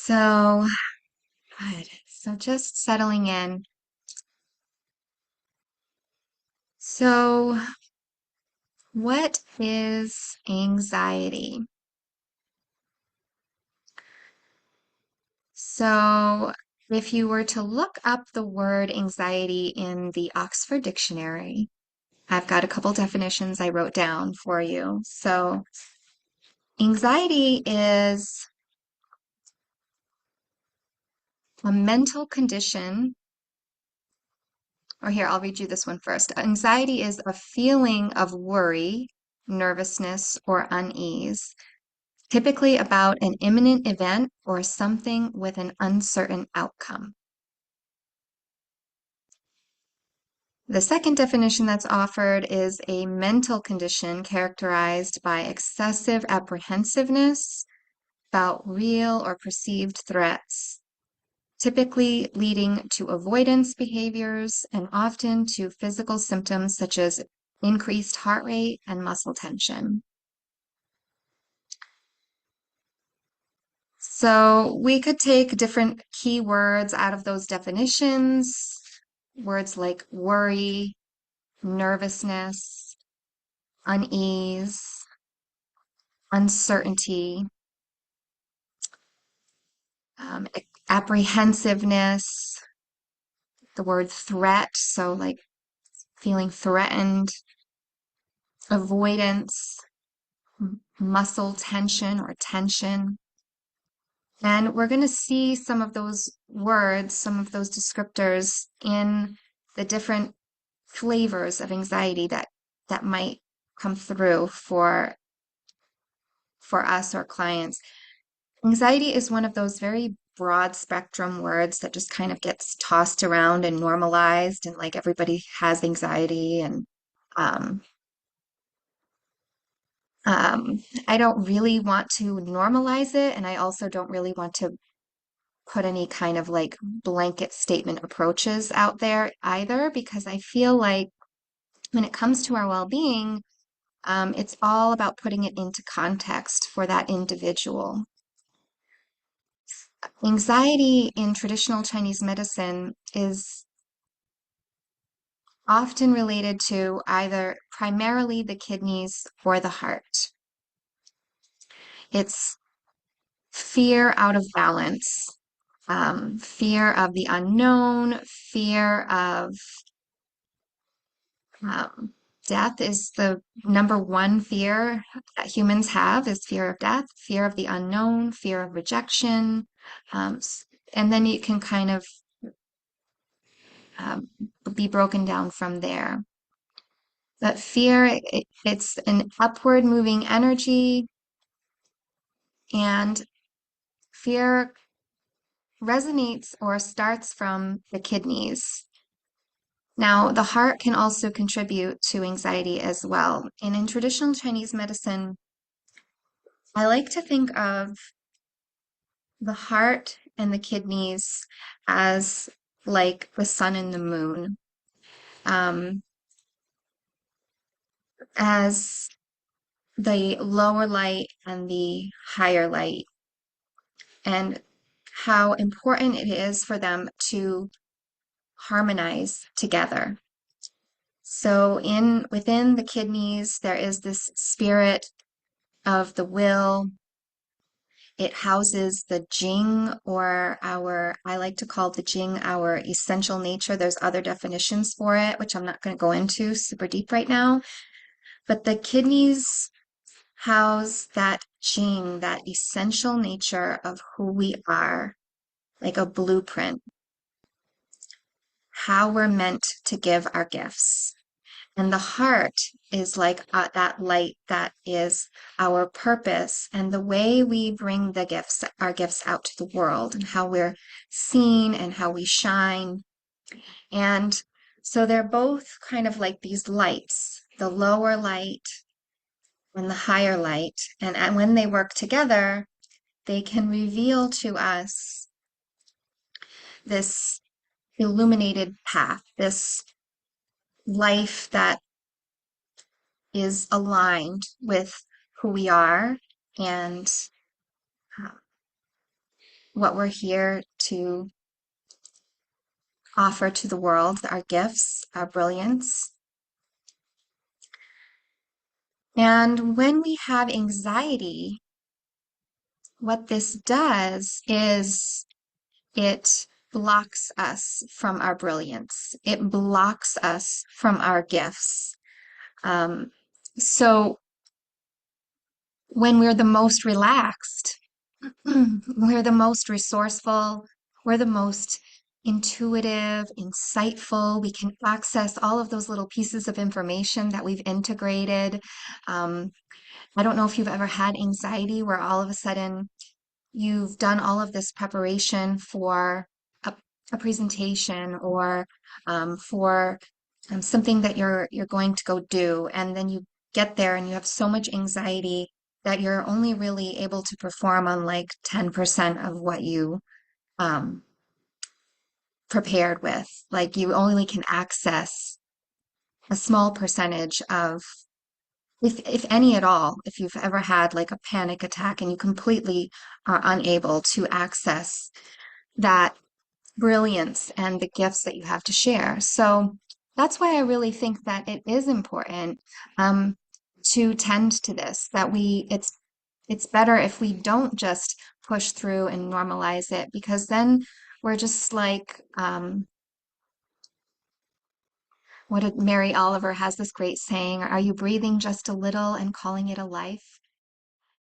So, good. So just settling in. So, what is anxiety? So, if you were to look up the word anxiety in the Oxford Dictionary, I've got a couple definitions I wrote down for you. So, anxiety is a mental condition, or here, I'll read you this one first. Anxiety is a feeling of worry, nervousness, or unease, typically about an imminent event or something with an uncertain outcome. The second definition that's offered is a mental condition characterized by excessive apprehensiveness about real or perceived threats, typically leading to avoidance behaviors and often to physical symptoms such as increased heart rate and muscle tension. So we could take different keywords out of those definitions, words like worry, nervousness, unease, uncertainty, apprehensiveness, the word threat, so like feeling threatened, avoidance, muscle tension or tension. And we're going to see some of those words, some of those descriptors in the different flavors of anxiety that might come through for us or clients. Anxiety is one of those very broad spectrum words that just kind of gets tossed around and normalized, and like everybody has anxiety. And um, I don't really want to normalize it, and I also don't really want to put any kind of like blanket statement approaches out there either, because I feel like when it comes to our well-being, it's all about putting it into context for that individual. Anxiety in traditional Chinese medicine is often related to either primarily the kidneys or the heart. It's fear out of balance, fear of the unknown, fear of um, death is the number one fear that humans have is fear of death, fear of the unknown, fear of rejection. Um, and then you can kind of um, be broken down from there. But fear, it's an upward moving energy, and fear resonates or starts from the kidneys. Now, the heart can also contribute to anxiety as well. And in traditional Chinese medicine, I like to think of the heart and the kidneys as like the sun and the moon, um, as the lower light and the higher light, and how important it is for them to harmonize together. So in within the kidneys, there is this spirit of the will. It houses the Jing, or I like to call the Jing our essential nature. There's other definitions for it, which I'm not going to go into super deep right now. But the kidneys house that Jing, that essential nature of who we are, like a blueprint, how we're meant to give our gifts. And the heart is like that light that is our purpose and the way we bring the gifts, our gifts out to the world, and how we're seen and how we shine. And so they're both kind of like these lights, the lower light and the higher light. And when they work together, they can reveal to us this illuminated path, this life that is aligned with who we are and uh, what we're here to offer to the world, our gifts, our brilliance. And when we have anxiety, what this does is it blocks us from our brilliance. It blocks us from our gifts. Um, so when we're the most relaxed, we're the most resourceful, we're the most intuitive, insightful. We can access all of those little pieces of information that we've integrated. Um, I don't know if you've ever had anxiety where all of a sudden you've done all of this preparation for a, a presentation or for something that you're going to go do, and then you get there and you have so much anxiety that you're only really able to perform on like 10% of what you um, prepared with. Like you only can access a small percentage of, if any at all, if you've ever had like a panic attack and you completely are unable to access that brilliance and the gifts that you have to share. So that's why I really think that it is important um, to tend to this, that it's better if we don't just push through and normalize it, because then we're just like what did Mary Oliver has this great saying, are you breathing just a little and calling it a life?